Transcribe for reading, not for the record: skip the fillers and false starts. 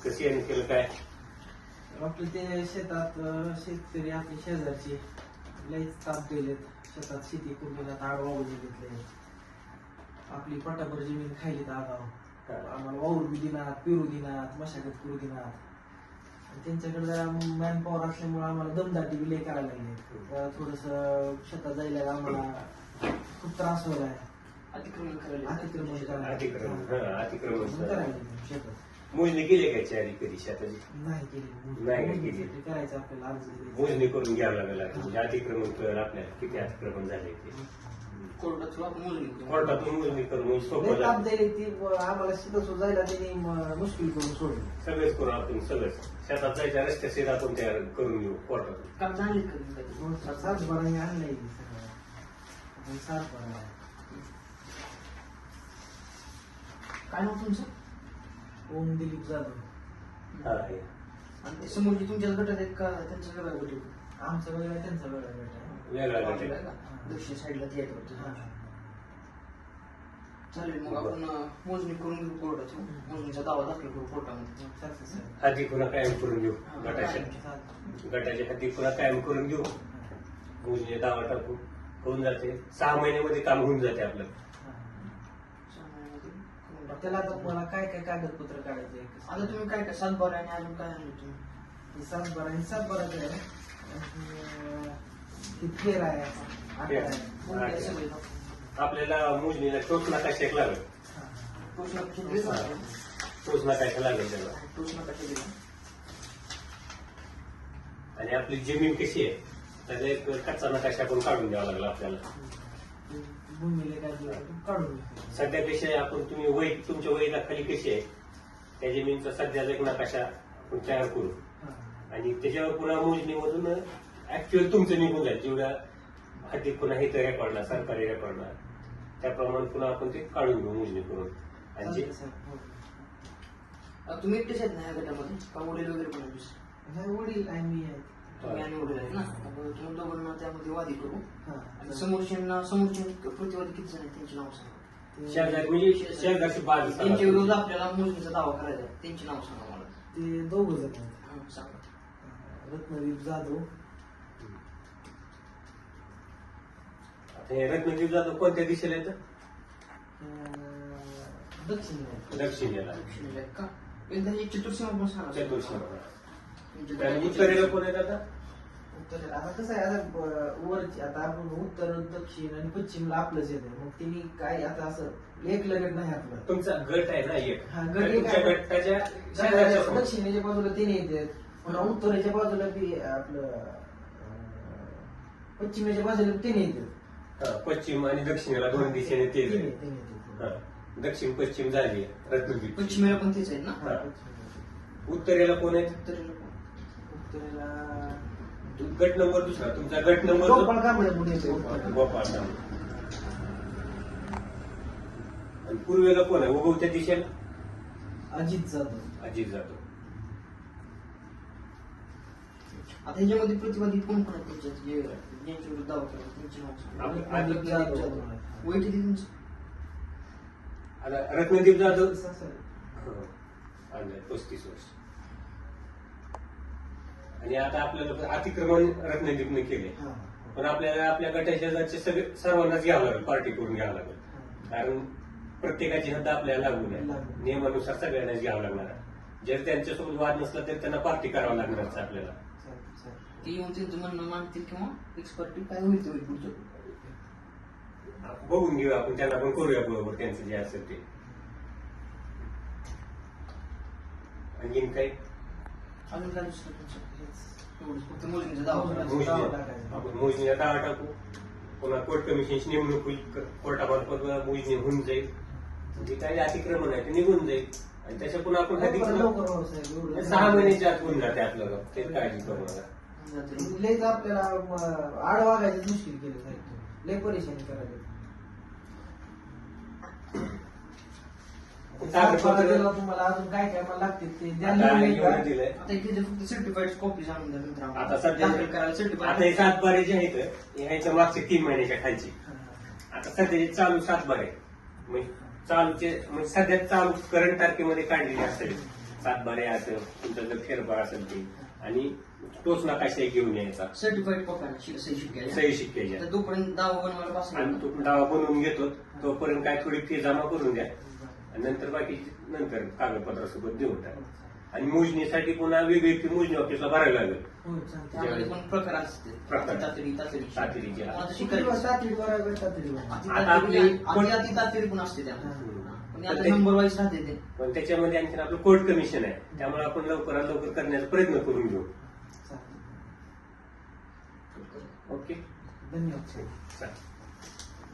कशी केलं काय आपलं ते शेतात शेतकरी आपली शेजारची लईच ताप दिलेत. शेतात शेती करून आडवा वगैरे घेतले. आपली पटाभर जमीन खायली आगाव. आम्हाला वावर बी दिनात, पेरू दिनात, मशागत करू दिनात. त्यांच्याकडे जरा मॅन पॉवर असल्यामुळे आम्हाला दमदाटी बी लई करायला लागले. थोडस शेतात जायला आम्हाला खूप त्रास व्हायला. अतिक्रमण करायला शेतात मोजणी केली काय आधी कधी शेताची? नाही केली. नाही केली. करायचं आपल्याला अर्ज मोजणी करून घ्यावं लागेल. म्हणजे अतिक्रमण कळेल आपल्याला किती अतिक्रमण झाले ते. कोर्टातून मोजणी करून सोपं ताप द्यायला ती आम्हाला शेतात जायला त्यांनी मुश्किल करून सोडली. सगळेच करू आपण सगळंच शेतात जायच्या रस्त्या सेट आपण तयार करून घेऊ कोर्टातून. काम झाले सात बारांनी आणलंय सगळं सात बारा. काय नाव तुमचं? ओम दिलीप जाधव. आणि समोरची तुमच्याच गटात आहेत का त्यांचा वेगळा गट आहे? आमचा वेगळा त्यांचा वेगळा गट आहे. वेगळा गट आहे. दक्षिण साईडला ते येत चालेल. मग आपण मोजणी करून घेऊ कोर्टाची. मोजणीचा दावा दाखल करू कोर्टामध्ये. हद्दी पुन्हा कायम करून घेऊ. गटाच्या हद्दी पुन्हा कायम करून घेऊ. मोजणी दावा टाकू. होऊन जाते 6 महिन्यामध्ये काम होऊन जाते आपलं. त्याला आता मला काय काय कागदपत्र काढायचे? आता तुम्ही काय काय 7 बारा आणि अजून काय आणलं तुम्ही? 7 बाराचं आहे. फेर आहे. आपल्याला मोजणीला टोच नकाशा एक लागेल. टोच नकाशा लागेल त्याला. आणि आपली जमीन कशी आहे त्याचा एक कच्चा नकाशा पण काढून द्यावा लागला आपल्याला. काढून सध्या कशी आहे आपण तुम्ही वय तुमच्या वयला खाली कशी आहे त्या जमीनचा सध्याचा एक नकाशा आपण तयार करू. आणि त्याच्यावर पुन्हा मोजणीमधून ऍक्च्युअल तुमचं निघून जाईल. जेवढ्या हद्दी पुन्हा हे रेकॉर्डला सरकारी रेकॉर्डला त्याप्रमाणे पुन्हा आपण ते काढून घेऊ मोजणी करून. आणि तुम्ही एकटेच आहेत ना ह्या गटामध्ये का वडील वगैरे पण आहेत? वडील आणि मी आहे. तुम्ही आणि वडील आहेत ना. तुम्ही दोघांना त्यामध्ये वादी करू. आणि समोरचे प्रतिवादी किती जण आहेत त्यांची नाव सांगा. शेजारी म्हणजे शेजारची बाजू त्यांच्या विरोधात आपल्याला मोजणीचा दावा करायचा आहे. त्यांची नाव सांगा मला. ते दोघं जण आहेत. सांगा. रत्नदीप जाधव. हे रत्नदीप जाधव कोणत्या दिशेला येतं? दक्षिणेला का एकदा एक चतुर्सीमा पण सांगा. चतुर्सीमा उत्तरेला कोण येत आता? आता कसं आहे आता वरची आता आपण उत्तर दक्षिण आणि पश्चिमला आपलंच येत आहे. मग तिने काय आता असं एक लगट नाही आपलं. तुमचा गट आहे ना एक. गटाच्या दक्षिणेच्या बाजूला तिने येते. पुन्हा उत्तरेच्या बाजूला ती आपलं पश्चिमेच्या बाजूला तिने येते. पश्चिम आणि दक्षिणेला दोन दिशेने ते दक्षिण पश्चिम झाली रत्नदीप. पश्चिमेला पण तेच आहेत ना. उत्तरेला कोण आहे? उत्तरेला गट नंबर दुसरा तुमचा गट नंबर गोपाळ कांबळे गोपाळ कांबळे. आणि पूर्वेला कोण आहे? उगवत्या दिशेला अजित जाधव. अजित जाधव. आता ह्याच्यामध्ये प्रतिवादी कोण कोण आहेत ज्यांच्या विरुद्ध दावा केला त्यांची नाव सांगा. वय किती तुमचं? आता रत्नदीप जाधव 35 वर्ष. आणि आता आपल्याला अतिक्रमण रत्नदीपने केले. पण आपल्याला आपल्या गटाच्या शेजारचे सगळे सर्वांनाच घ्यावं लागेल. पार्टी करून घ्यावं लागेल. कारण प्रत्येकाची हद्द आपल्याला लागू नये. नियमानुसार सगळ्यांनाच घ्यावं लागणार. जर त्यांच्यासोबत वाद नसला तर त्यांना पार्टी करावं लागणारच आपल्याला. ते येऊन त्यांचं म्हणणं मांडतील किंवा एक्सपर्टी काय होईल ते होईल पुढचं बघून घेऊ आपण. त्यांना पण करूया बरोबर त्यांचं जे असेल ते. आणखीन काही अजून काय दुसरं फक्त मोजणीचा दावा. आपण मोजणीला दावा टाकू. पुन्हा कोर्ट कमिशनची नेमणूक होईल. कोर्टामार्फत मोजणी होऊन जाईल. म्हणजे काही अतिक्रमण आहे ते निघून जाईल. आणि त्याच्या पुन्हा आपण 6 महिन्याच्या आत होऊन जाते आपल्याला. ते काळजी करू नका. लयच आपल्याला आड वागायचं मुश्किल केलं साहेब. लय परेशानी करायला. तुम्हाला अजून काय काय मला लागते ते दिलंय. आता इथे फक्त सर्टिफाईड कॉपी आणून द्या मित्रांनो. आता सध्या आता हे 7 बारे जे आहेत ह्याच्या मागचे 3 महिन्याच्या खालची. आता सध्या चालू 7 बारे म्हणजे चालूचे म्हणजे सध्या चालू करंट तारखेमध्ये काढलेले असेल 7 बारे असेल तुमचा जर फेरफार असेल ते आणि तोच नकाशा घेऊन यायचा सर्टिफाईड पकडा सही शिकायला सही शिक्क्याच्या तर तोपर्यंत दावा बनवायला आणि पासून तो दावा बनवून घेतो तोपर्यंत काय थोडी फी जमा करून द्या आणि नंतर बाकी नंतर कागदपत्रासोबत देऊन टाका आणि मोजणीसाठी पुन्हा वेगळी फी मोजणी ऑफिसला भरावी लागेल हो चालतंय. त्यामध्ये पण प्रकार असते प्रकार. तातडी तातडीचे. आता किती शिकायला दिवस तातडी भरावी, तातडी भरावी. आता आपली- अति तातडी पण असते त्यामध्ये पण आता ते- नंबर वाईज राहते ते पण त्याच्यामध्ये आणखी आपलं कोर्ट कमिशन आहे त्यामुळे आपण लवकरात लवकर करण्याचा प्रयत्न करून घेऊ चालतंय. ओके धन्यवाद साहेब. चालेल